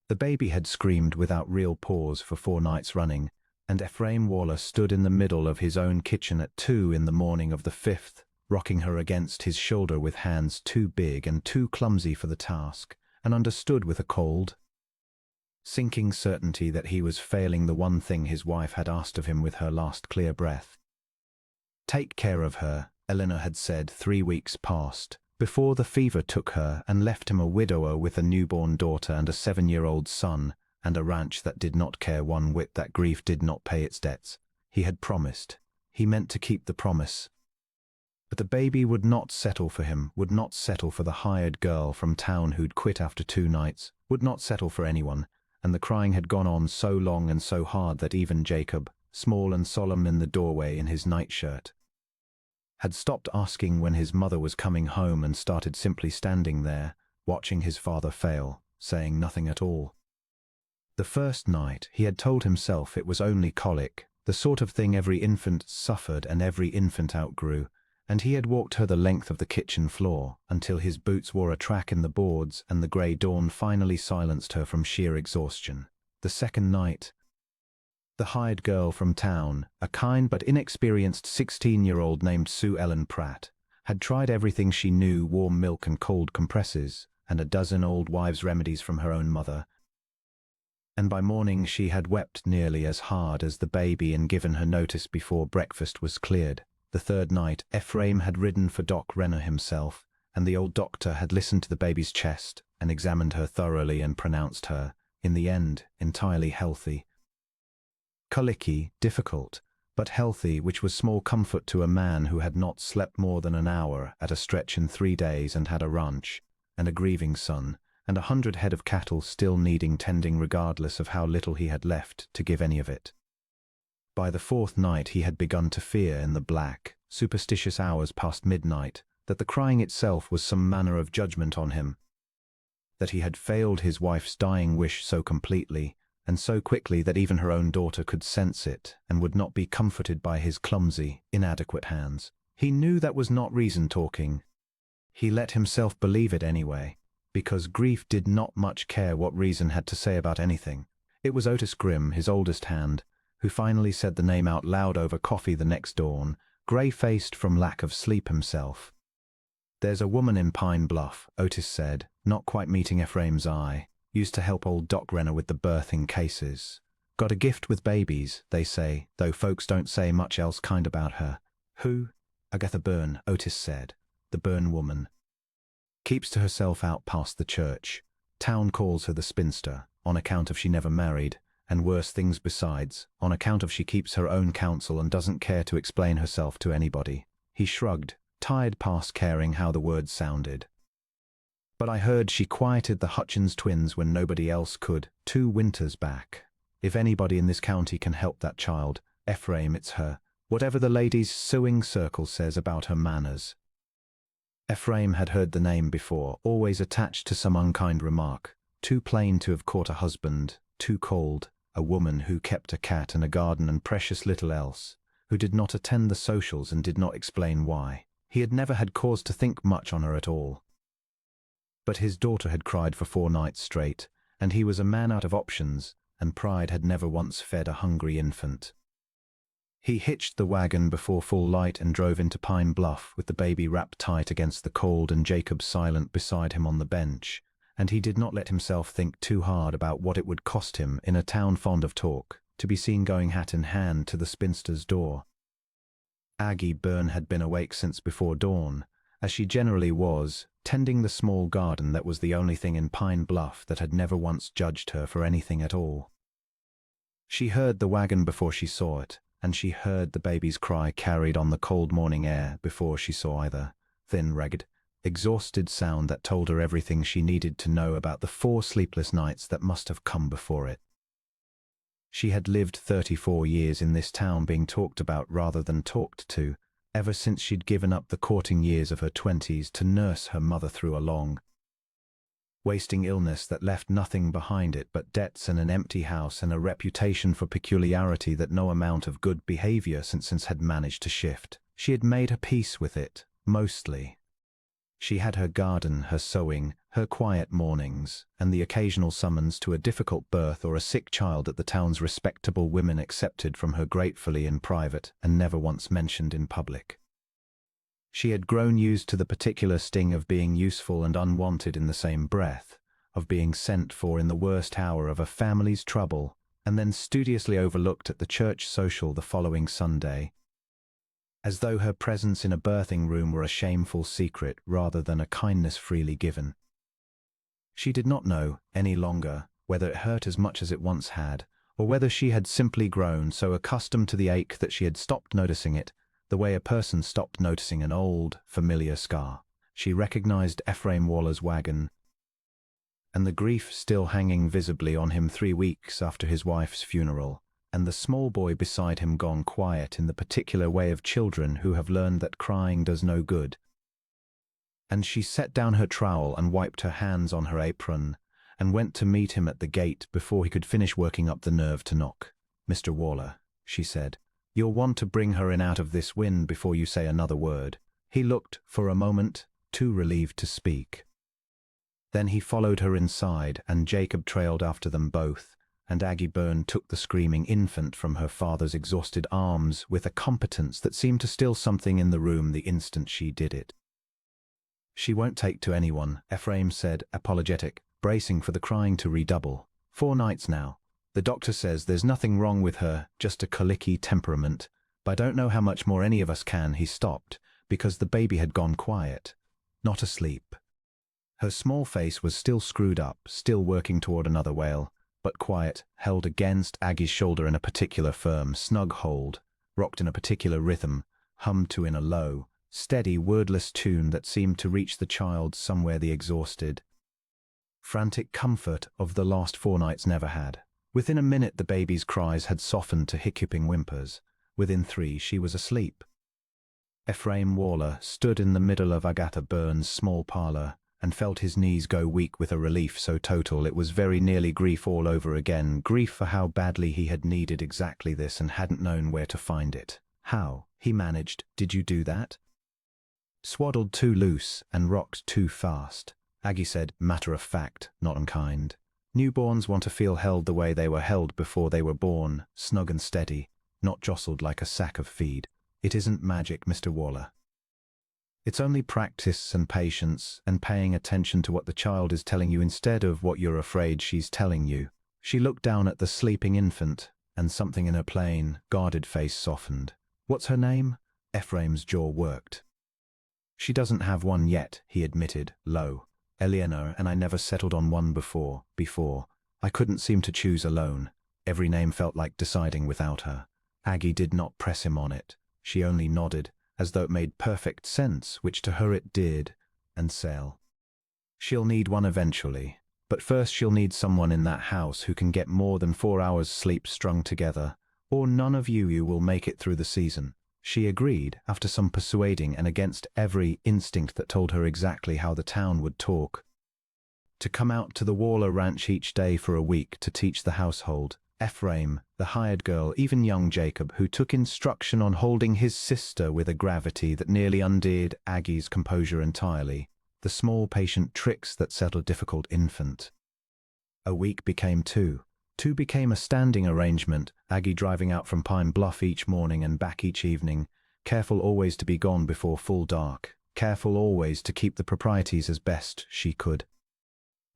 The baby had screamed without real pause for 4 nights running, and Ephraim Waller stood in the middle of his own kitchen at 2 in the morning of the 5th, rocking her against his shoulder with hands too big and too clumsy for the task, and understood with a cold, sinking certainty that he was failing the one thing his wife had asked of him with her last clear breath. "Take care of her," Eleanor had said 3 weeks past, before the fever took her and left him a widower with a newborn daughter and a 7-year-old son, and a ranch that did not care one whit that grief did not pay its debts. He had promised. He meant to keep the promise. But the baby would not settle for him, would not settle for the hired girl from town who'd quit after 2 nights, would not settle for anyone, and the crying had gone on so long and so hard that even Jacob, small and solemn in the doorway in his nightshirt, had stopped asking when his mother was coming home and started simply standing there, watching his father fail, saying nothing at all. The first night, he had told himself it was only colic, the sort of thing every infant suffered and every infant outgrew, and he had walked her the length of the kitchen floor until his boots wore a track in the boards and the grey dawn finally silenced her from sheer exhaustion. The second night, the hired girl from town, a kind but inexperienced 16-year-old named Sue Ellen Pratt, had tried everything she knew, warm milk and cold compresses, and a dozen old wives' remedies from her own mother, and by morning she had wept nearly as hard as the baby and given her notice before breakfast was cleared. The third night, Ephraim had ridden for Doc Renner himself, and the old doctor had listened to the baby's chest and examined her thoroughly and pronounced her, in the end, entirely healthy. Colicky, difficult, but healthy, which was small comfort to a man who had not slept more than an hour at a stretch in 3 days and had a ranch, and a grieving son, and 100 head of cattle still needing tending regardless of how little he had left to give any of it. By the 4th night he had begun to fear in the black, superstitious hours past midnight that the crying itself was some manner of judgment on him, that he had failed his wife's dying wish so completely, and so quickly that even her own daughter could sense it and would not be comforted by his clumsy, inadequate hands. He knew that was not reason talking. He let himself believe it anyway, because grief did not much care what reason had to say about anything. It was Otis Grimm, his oldest hand, who finally said the name out loud over coffee the next dawn, grey-faced from lack of sleep himself. "There's a woman in Pine Bluff," Otis said, not quite meeting Ephraim's eye. "Used to help old Doc Renner with the birthing cases. Got a gift with babies, they say, though folks don't say much else kind about her." "Who?" "Agatha Byrne," Otis said. "The Byrne woman. Keeps to herself out past the church. Town calls her the Spinster, on account of she never married, and worse things besides, on account of she keeps her own counsel and doesn't care to explain herself to anybody." He shrugged, tired past caring how the words sounded. "But I heard she quieted the Hutchins twins when nobody else could, 2 winters back. If anybody in this county can help that child, Ephraim, it's her, whatever the ladies' sewing circle says about her manners." Ephraim had heard the name before, always attached to some unkind remark. Too plain to have caught a husband, too cold, a woman who kept a cat and a garden and precious little else, who did not attend the socials and did not explain why. He had never had cause to think much on her at all. But his daughter had cried for 4 nights straight, and he was a man out of options, and pride had never once fed a hungry infant. He hitched the wagon before full light and drove into Pine Bluff with the baby wrapped tight against the cold and Jacob silent beside him on the bench, and he did not let himself think too hard about what it would cost him, in a town fond of talk, to be seen going hat in hand to the spinster's door. Aggie Byrne had been awake since before dawn, as she generally was, tending the small garden that was the only thing in Pine Bluff that had never once judged her for anything at all. She heard the wagon before she saw it, and she heard the baby's cry carried on the cold morning air before she saw either thin, ragged, exhausted sound that told her everything she needed to know about the 4 sleepless nights that must have come before it. She had lived 34 years in this town being talked about rather than talked to, ever since she'd given up the courting years of her 20s to nurse her mother through a long, wasting illness that left nothing behind it but debts and an empty house and a reputation for peculiarity that no amount of good behavior since had managed to shift. She had made her peace with it, mostly. She had her garden, her sewing, her quiet mornings, and the occasional summons to a difficult birth or a sick child at the town's respectable women accepted from her gratefully in private and never once mentioned in public. She had grown used to the particular sting of being useful and unwanted in the same breath, of being sent for in the worst hour of a family's trouble, and then studiously overlooked at the church social the following Sunday, as though her presence in a birthing room were a shameful secret rather than a kindness freely given. She did not know, any longer, whether it hurt as much as it once had, or whether she had simply grown so accustomed to the ache that she had stopped noticing it, the way a person stopped noticing an old, familiar scar. She recognized Ephraim Waller's wagon, and the grief still hanging visibly on him 3 weeks after his wife's funeral, and the small boy beside him gone quiet in the particular way of children who have learned that crying does no good. And she set down her trowel and wiped her hands on her apron, and went to meet him at the gate before he could finish working up the nerve to knock. "Mr. Waller," she said, "you'll want to bring her in out of this wind before you say another word." He looked, for a moment, too relieved to speak. Then he followed her inside, and Jacob trailed after them both, and Aggie Byrne took the screaming infant from her father's exhausted arms with a competence that seemed to still something in the room the instant she did it. "She won't take to anyone," Ephraim said, apologetic, bracing for the crying to redouble. "4 nights now. The doctor says there's nothing wrong with her, just a colicky temperament. But I don't know how much more any of us can." He stopped, because the baby had gone quiet, not asleep. Her small face was still screwed up, still working toward another wail, but quiet, held against Aggie's shoulder in a particular firm, snug hold, rocked in a particular rhythm, hummed to in a low, steady, wordless tune that seemed to reach the child somewhere the exhausted, frantic comfort of the last 4 nights never had. Within a minute the baby's cries had softened to hiccuping whimpers. Within 3 she was asleep. Ephraim Waller stood in the middle of Agatha Byrne's small parlor, and felt his knees go weak with a relief so total it was very nearly grief all over again, grief for how badly he had needed exactly this and hadn't known where to find it. "How?" he managed. "Did you do that?" "Swaddled too loose and rocked too fast," Aggie said, matter of fact, not unkind. "Newborns want to feel held the way they were held before they were born, snug and steady, not jostled like a sack of feed. It isn't magic, Mr. Waller. It's only practice and patience and paying attention to what the child is telling you instead of what you're afraid she's telling you." She looked down at the sleeping infant, and something in her plain, guarded face softened. "What's her name?" Ephraim's jaw worked. "She doesn't have one yet," he admitted, low. "Eleanor and I never settled on one before. I couldn't seem to choose alone. Every name felt like deciding without her." Aggie did not press him on it. She only nodded, as though it made perfect sense, which to her it did, and Sale. "She'll need one eventually, but first she'll need someone in that house who can get more than 4 hours sleep strung together, or none of you will make it through the season." She agreed, after some persuading and against every instinct that told her exactly how the town would talk. To come out to the Waller ranch each day for a week to teach the household, Ephraim, the hired girl, even young Jacob, who took instruction on holding his sister with a gravity that nearly undid Aggie's composure entirely, the small patient tricks that set a difficult infant. A week became 2. 2 became a standing arrangement, Aggie driving out from Pine Bluff each morning and back each evening, careful always to be gone before full dark, careful always to keep the proprieties as best she could.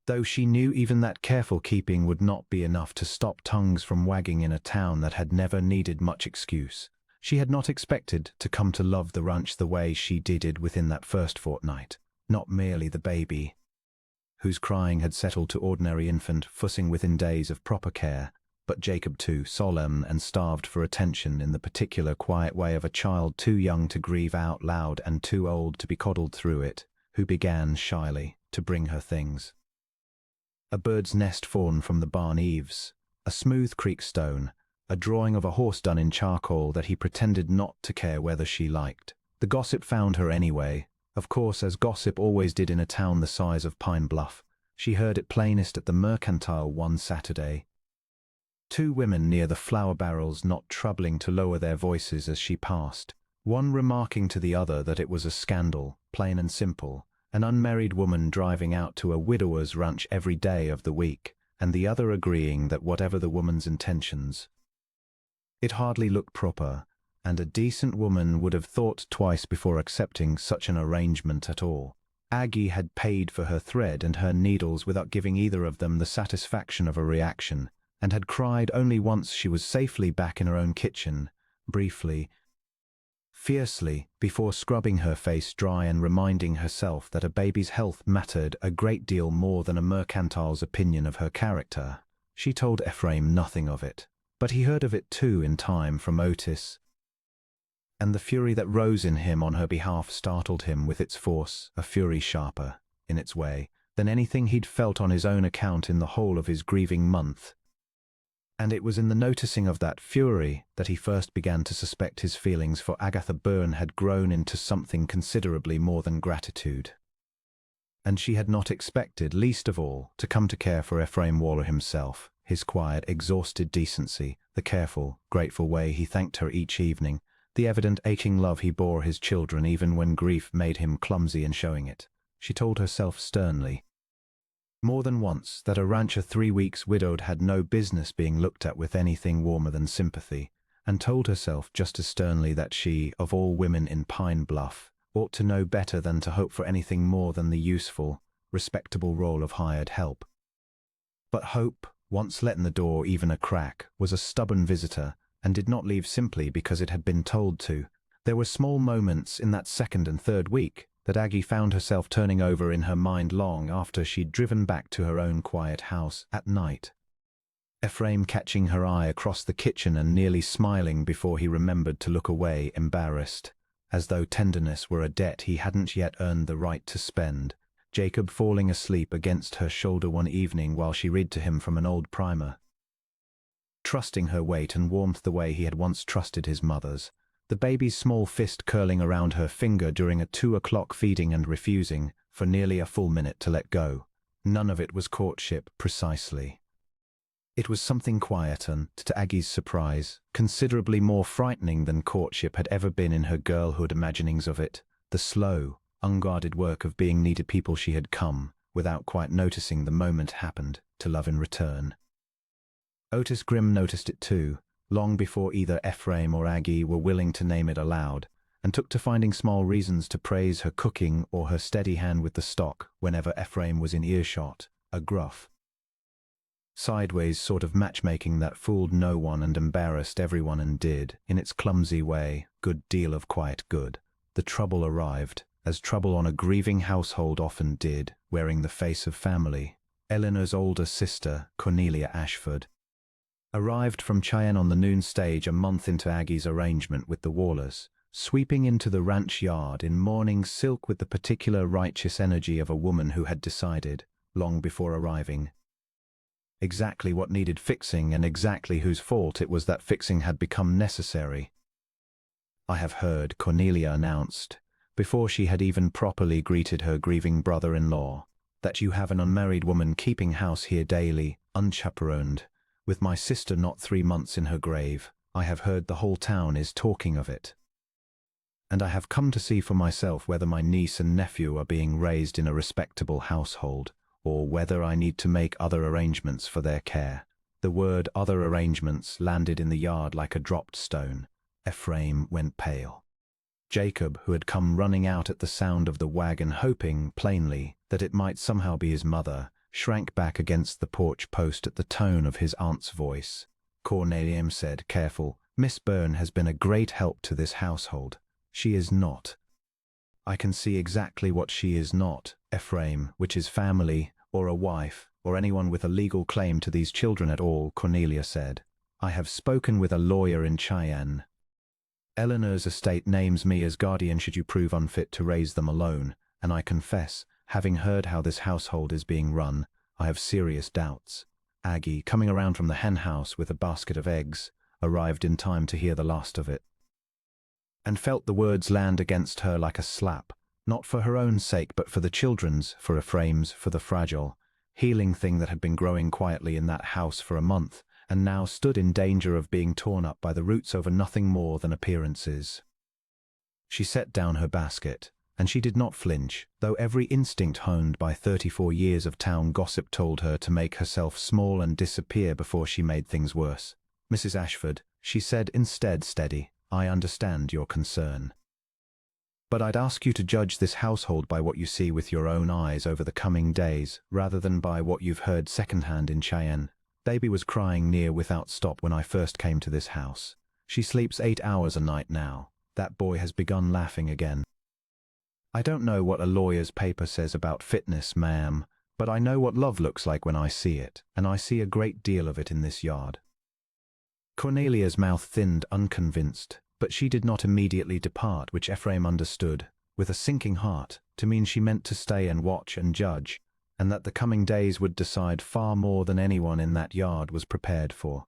Though she knew even that careful keeping would not be enough to stop tongues from wagging in a town that had never needed much excuse. She had not expected to come to love the ranch the way she did within that first fortnight. Not merely the baby, whose crying had settled to ordinary infant fussing within days of proper care, but Jacob too, solemn and starved for attention in the particular quiet way of a child too young to grieve out loud and too old to be coddled through it, who began, shyly, to bring her things. A bird's nest fawn from the barn eaves, a smooth creek stone, a drawing of a horse done in charcoal that he pretended not to care whether she liked. The gossip found her anyway, of course, as gossip always did in a town the size of Pine Bluff. She heard it plainest at the Mercantile one Saturday. 2 women near the flour barrels not troubling to lower their voices as she passed, one remarking to the other that it was a scandal, plain and simple, an unmarried woman driving out to a widower's ranch every day of the week, and the other agreeing that whatever the woman's intentions, it hardly looked proper, and a decent woman would have thought twice before accepting such an arrangement at all. Aggie had paid for her thread and her needles without giving either of them the satisfaction of a reaction, and had cried only once she was safely back in her own kitchen, briefly, fiercely, before scrubbing her face dry and reminding herself that a baby's health mattered a great deal more than a mercantile's opinion of her character. She told Ephraim nothing of it, but he heard of it too in time from Otis, and the fury that rose in him on her behalf startled him with its force, a fury sharper, in its way, than anything he'd felt on his own account in the whole of his grieving month. And it was in the noticing of that fury that he first began to suspect his feelings for Agatha Byrne had grown into something considerably more than gratitude. And she had not expected, least of all, to come to care for Ephraim Waller himself, his quiet, exhausted decency, the careful, grateful way he thanked her each evening, the evident aching love he bore his children even when grief made him clumsy in showing it. She told herself sternly, more than once, that a rancher 3 weeks widowed had no business being looked at with anything warmer than sympathy, and told herself just as sternly that she, of all women in Pine Bluff, ought to know better than to hope for anything more than the useful, respectable role of hired help. But hope, once let in the door even a crack, was a stubborn visitor, and did not leave simply because it had been told to. There were small moments in that second and third week that Aggie found herself turning over in her mind long after she'd driven back to her own quiet house at night. Ephraim catching her eye across the kitchen and nearly smiling before he remembered to look away, embarrassed, as though tenderness were a debt he hadn't yet earned the right to spend. Jacob falling asleep against her shoulder one evening while she read to him from an old primer, trusting her weight and warmth the way he had once trusted his mother's, the baby's small fist curling around her finger during a 2 o'clock feeding and refusing, for nearly a full minute, to let go. None of it was courtship, precisely. It was something quiet and, to Aggie's surprise, considerably more frightening than courtship had ever been in her girlhood imaginings of it, the slow, unguarded work of being needed people she had come, without quite noticing the moment happened, to love in return. Otis Grimm noticed it too, long before either Ephraim or Aggie were willing to name it aloud, and took to finding small reasons to praise her cooking or her steady hand with the stock whenever Ephraim was in earshot, a gruff, sideways sort of matchmaking that fooled no one and embarrassed everyone and did, in its clumsy way, good deal of quiet good. The trouble arrived, as trouble on a grieving household often did, wearing the face of family. Eleanor's older sister, Cornelia Ashford, arrived from Cheyenne on the noon stage a month into Aggie's arrangement with the Wallers, sweeping into the ranch yard in morning silk with the particular righteous energy of a woman who had decided, long before arriving, exactly what needed fixing and exactly whose fault it was that fixing had become necessary. "I have heard," Cornelia announced, before she had even properly greeted her grieving brother-in-law, "that you have an unmarried woman keeping house here daily, unchaperoned, with my sister not 3 months in her grave. I have heard the whole town is talking of it. And I have come to see for myself whether my niece and nephew are being raised in a respectable household, or whether I need to make other arrangements for their care." The word "other arrangements" landed in the yard like a dropped stone. Ephraim went pale. Jacob, who had come running out at the sound of the wagon hoping, plainly, that it might somehow be his mother, shrank back against the porch post at the tone of his aunt's voice. Cornelia said, careful, "Miss Byrne has been a great help to this household. She is not." "I can see exactly what she is not, Ephraim, which is family, or a wife, or anyone with a legal claim to these children at all," Cornelia said. "I have spoken with a lawyer in Cheyenne. Eleanor's estate names me as guardian should you prove unfit to raise them alone, and I confess, having heard how this household is being run, I have serious doubts." Aggie, coming around from the hen house with a basket of eggs, arrived in time to hear the last of it, and felt the words land against her like a slap, not for her own sake but for the children's, for Ephraim's, for the fragile, healing thing that had been growing quietly in that house for a month, and now stood in danger of being torn up by the roots over nothing more than appearances. She set down her basket, and she did not flinch, though every instinct honed by 34 years of town gossip told her to make herself small and disappear before she made things worse. "Mrs. Ashford," she said instead, steady, "I understand your concern. But I'd ask you to judge this household by what you see with your own eyes over the coming days, rather than by what you've heard secondhand in Cheyenne. Baby was crying near without stop when I first came to this house. She sleeps 8 hours a night now. That boy has begun laughing again. I don't know what a lawyer's paper says about fitness, ma'am, but I know what love looks like when I see it, and I see a great deal of it in this yard." Cornelia's mouth thinned, unconvinced, but she did not immediately depart, which Ephraim understood, with a sinking heart, to mean she meant to stay and watch and judge, and that the coming days would decide far more than anyone in that yard was prepared for.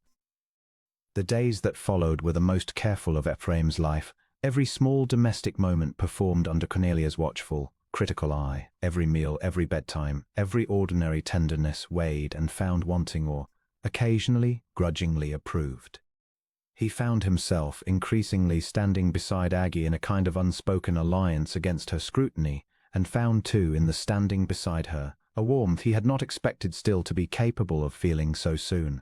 The days that followed were the most careful of Ephraim's life. Every small domestic moment performed under Cornelia's watchful, critical eye, every meal, every bedtime, every ordinary tenderness weighed and found wanting or, occasionally, grudgingly approved. He found himself increasingly standing beside Aggie in a kind of unspoken alliance against her scrutiny, and found too in the standing beside her a warmth he had not expected still to be capable of feeling so soon.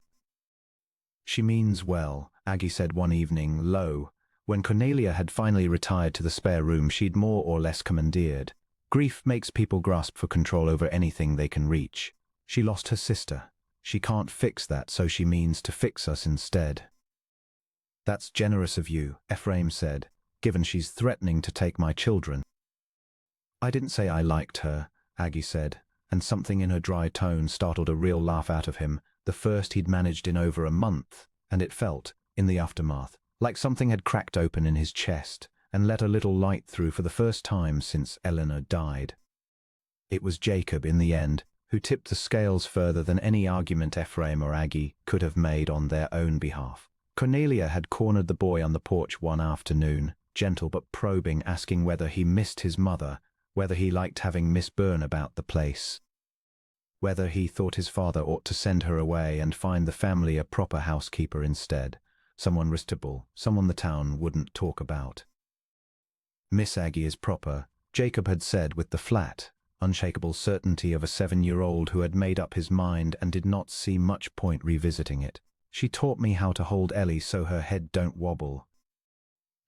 "She means well," Aggie said one evening, low, when Cornelia had finally retired to the spare room she'd more or less commandeered. "Grief makes people grasp for control over anything they can reach. She lost her sister. She can't fix that, so she means to fix us instead." "That's generous of you," Ephraim said, "given she's threatening to take my children." "I didn't say I liked her," Aggie said, and something in her dry tone startled a real laugh out of him, the first he'd managed in over a month, and it felt, in the aftermath, like something had cracked open in his chest and let a little light through for the first time since Eleanor died. It was Jacob, in the end, who tipped the scales further than any argument Ephraim or Aggie could have made on their own behalf. Cornelia had cornered the boy on the porch one afternoon, gentle but probing, asking whether he missed his mother, whether he liked having Miss Byrne about the place, whether he thought his father ought to send her away and find the family a proper housekeeper instead, someone respectable, someone the town wouldn't talk about. "Miss Aggie is proper," Jacob had said with the flat, unshakable certainty of a 7-year-old who had made up his mind and did not see much point revisiting it. "She taught me how to hold Ellie so her head don't wobble.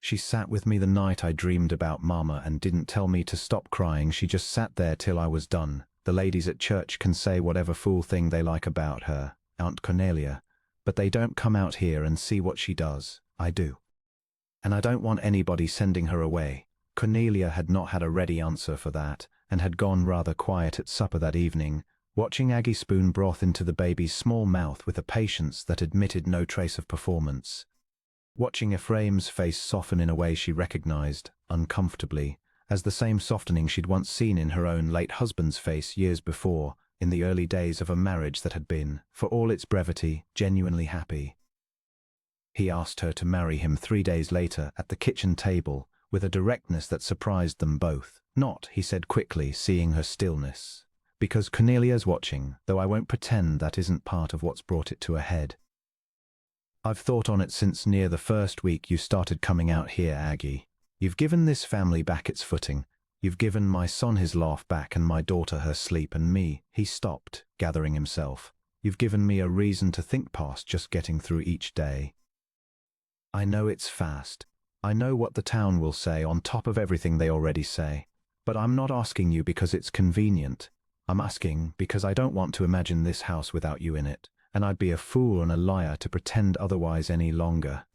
She sat with me the night I dreamed about Mama and didn't tell me to stop crying. She just sat there till I was done. The ladies at church can say whatever fool thing they like about her, Aunt Cornelia, but they don't come out here and see what she does. I do. And I don't want anybody sending her away." Cornelia had not had a ready answer for that, and had gone rather quiet at supper that evening, watching Aggie spoon broth into the baby's small mouth with a patience that admitted no trace of performance. Watching Ephraim's face soften in a way she recognized, uncomfortably, as the same softening she'd once seen in her own late husband's face years before, in the early days of a marriage that had been, for all its brevity, genuinely happy. He asked her to marry him 3 days later at the kitchen table, with a directness that surprised them both. "Not," he said quickly, seeing her stillness, "because Cornelia's watching, though I won't pretend that isn't part of what's brought it to a head. I've thought on it since near the first week you started coming out here, Aggie. You've given this family back its footing. You've given my son his laugh back and my daughter her sleep, and me," he stopped, gathering himself. "You've given me a reason to think past just getting through each day. I know it's fast. I know what the town will say on top of everything they already say. But I'm not asking you because it's convenient. I'm asking because I don't want to imagine this house without you in it, and I'd be a fool and a liar to pretend otherwise any longer."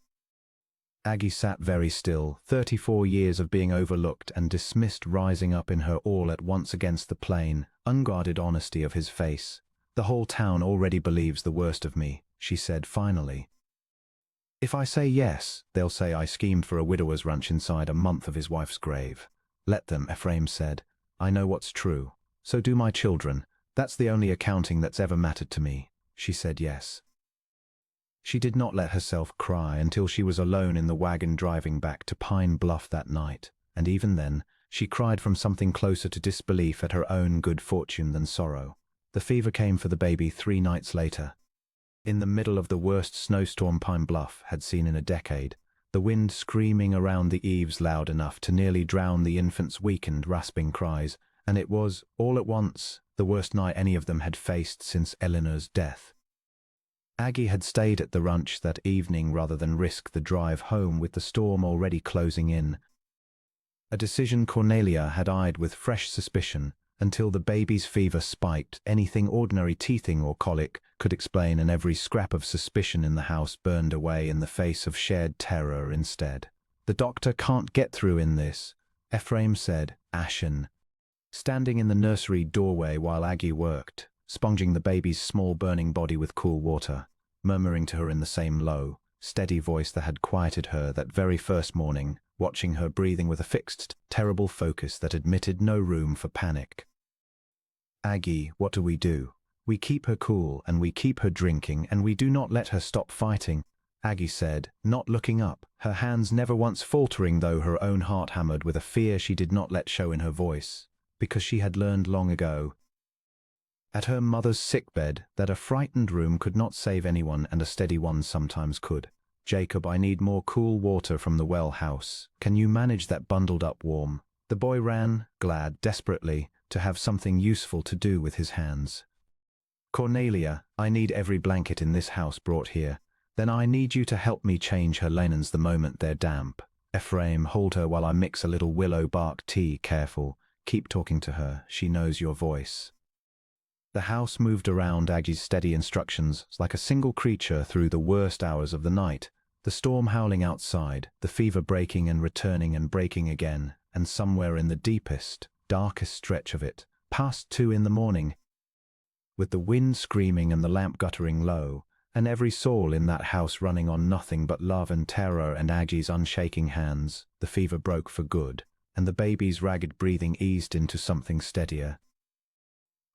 Aggie sat very still, 34 years of being overlooked and dismissed rising up in her all at once against the plain, unguarded honesty of his face. "The whole town already believes the worst of me," she said finally. "If I say yes, they'll say I schemed for a widower's ranch inside a month of his wife's grave." "Let them," Ephraim said. "I know what's true. So do my children. That's the only accounting that's ever mattered to me." She said yes. She did not let herself cry until she was alone in the wagon driving back to Pine Bluff that night, and even then, she cried from something closer to disbelief at her own good fortune than sorrow. The fever came for the baby 3 nights later. In the middle of the worst snowstorm Pine Bluff had seen in a decade, the wind screaming around the eaves loud enough to nearly drown the infant's weakened, rasping cries, and it was, all at once, the worst night any of them had faced since Eleanor's death. Aggie had stayed at the ranch that evening rather than risk the drive home with the storm already closing in. A decision Cornelia had eyed with fresh suspicion until the baby's fever spiked. Anything ordinary teething or colic could explain, and every scrap of suspicion in the house burned away in the face of shared terror instead. "The doctor can't get through in this," Ephraim said, ashen, standing in the nursery doorway while Aggie worked, sponging the baby's small burning body with cool water, murmuring to her in the same low, steady voice that had quieted her that very first morning, watching her breathing with a fixed, terrible focus that admitted no room for panic. "Aggie, what do? We keep her cool, and we keep her drinking, and we do not let her stop fighting," Aggie said, not looking up, her hands never once faltering, though her own heart hammered with a fear she did not let show in her voice, because she had learned long ago, at her mother's sickbed, that a frightened room could not save anyone and a steady one sometimes could. "Jacob, I need more cool water from the well house. Can you manage that bundled up warm?" The boy ran, glad, desperately, to have something useful to do with his hands. "Cornelia, I need every blanket in this house brought here. Then I need you to help me change her linens the moment they're damp. Ephraim, hold her while I mix a little willow bark tea. Careful. Keep talking to her. She knows your voice." The house moved around Aggie's steady instructions like a single creature through the worst hours of the night, the storm howling outside, the fever breaking and returning and breaking again, and somewhere in the deepest, darkest stretch of it, past 2 in the morning, with the wind screaming and the lamp guttering low, and every soul in that house running on nothing but love and terror and Aggie's unshaking hands, the fever broke for good, and the baby's ragged breathing eased into something steadier,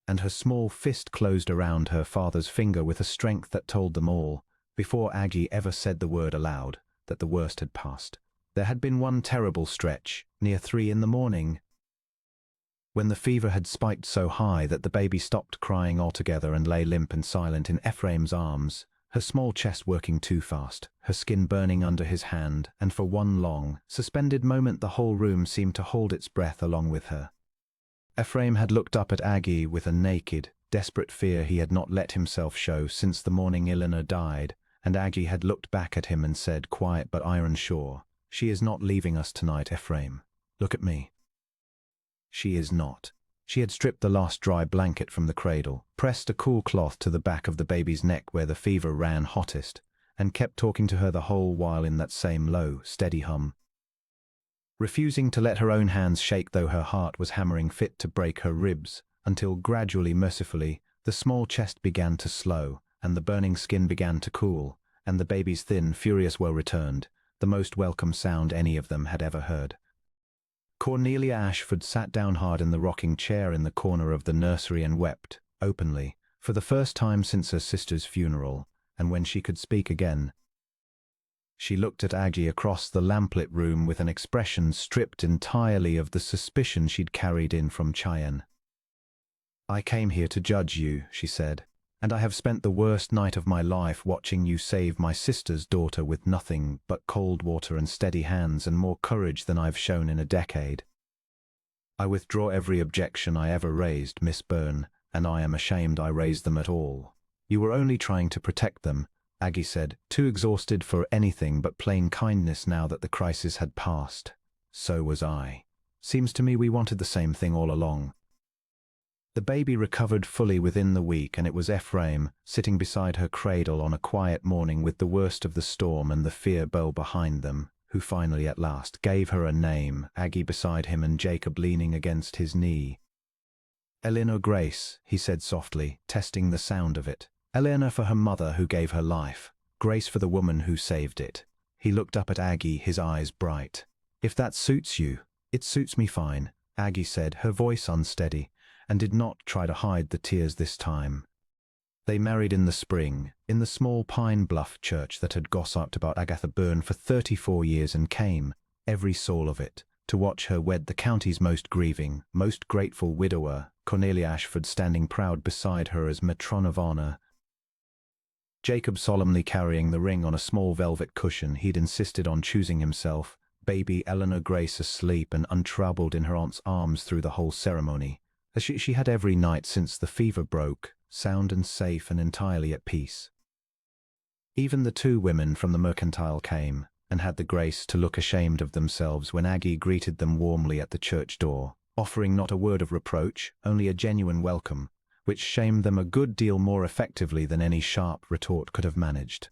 and her small fist closed around her father's finger with a strength that told them all, before Aggie ever said the word aloud, that the worst had passed. There had been one terrible stretch, near 3 in the morning, when the fever had spiked so high that the baby stopped crying altogether and lay limp and silent in Ephraim's arms, her small chest working too fast, her skin burning under his hand, and for one long, suspended moment the whole room seemed to hold its breath along with her. Ephraim had looked up at Aggie with a naked, desperate fear he had not let himself show since the morning Eleanor died, and Aggie had looked back at him and said, quiet but iron sure, "She is not leaving us tonight, Ephraim. Look at me." She is not. She had stripped the last dry blanket from the cradle, pressed a cool cloth to the back of the baby's neck where the fever ran hottest, and kept talking to her the whole while in that same low, steady hum, refusing to let her own hands shake though her heart was hammering fit to break her ribs, until gradually, mercifully, the small chest began to slow, and the burning skin began to cool, and the baby's thin, furious woe returned, the most welcome sound any of them had ever heard. Cornelia Ashford sat down hard in the rocking chair in the corner of the nursery and wept, openly, for the first time since her sister's funeral, and when she could speak again, she looked at Aggie across the lamplit room with an expression stripped entirely of the suspicion she'd carried in from Cheyenne. "I came here to judge you," she said, "and I have spent the worst night of my life watching you save my sister's daughter with nothing but cold water and steady hands and more courage than I've shown in a decade. I withdraw every objection I ever raised, Miss Byrne, and I am ashamed I raised them at all. You were only trying to protect them," Aggie said, too exhausted for anything but plain kindness now that the crisis had passed. "So was I. Seems to me we wanted the same thing all along." The baby recovered fully within the week, and it was Ephraim, sitting beside her cradle on a quiet morning with the worst of the storm and the fear bow behind them, who finally at last gave her a name, Aggie beside him and Jacob leaning against his knee. "Eleanor Grace," he said softly, testing the sound of it. "Eleanor for her mother who gave her life, Grace for the woman who saved it." He looked up at Aggie, his eyes bright. "If that suits you." "It suits me fine," Aggie said, her voice unsteady, and did not try to hide the tears this time. They married in the spring, in the small Pine Bluff church that had gossiped about Agatha Byrne for 34 years and came, every soul of it, to watch her wed the county's most grieving, most grateful widower, Cornelia Ashford standing proud beside her as matron of honor. Jacob solemnly carrying the ring on a small velvet cushion he'd insisted on choosing himself, baby Eleanor Grace asleep and untroubled in her aunt's arms through the whole ceremony, as she had every night since the fever broke, sound and safe and entirely at peace. Even the two women from the mercantile came, and had the grace to look ashamed of themselves when Aggie greeted them warmly at the church door, offering not a word of reproach, only a genuine welcome, which shamed them a good deal more effectively than any sharp retort could have managed.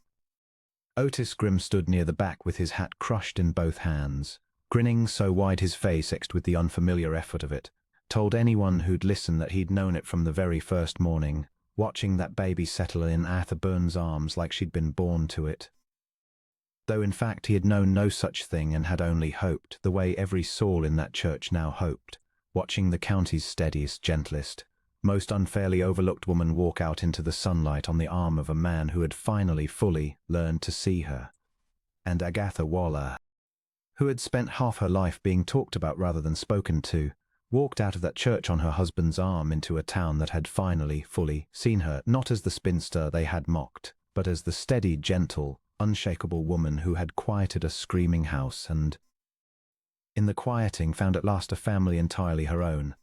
Otis Grimm stood near the back with his hat crushed in both hands, grinning so wide his face exed with the unfamiliar effort of it, told anyone who'd listen that he'd known it from the very first morning, watching that baby settle in Arthur Burns' arms like she'd been born to it. Though in fact he had known no such thing and had only hoped, the way every soul in that church now hoped, watching the county's steadiest, gentlest, most unfairly overlooked woman walk out into the sunlight on the arm of a man who had finally fully learned to see her. And Agatha Waller, who had spent half her life being talked about rather than spoken to, walked out of that church on her husband's arm into a town that had finally, fully seen her, not as the spinster they had mocked, but as the steady, gentle, unshakable woman who had quieted a screaming house and, in the quieting, found at last a family entirely her own,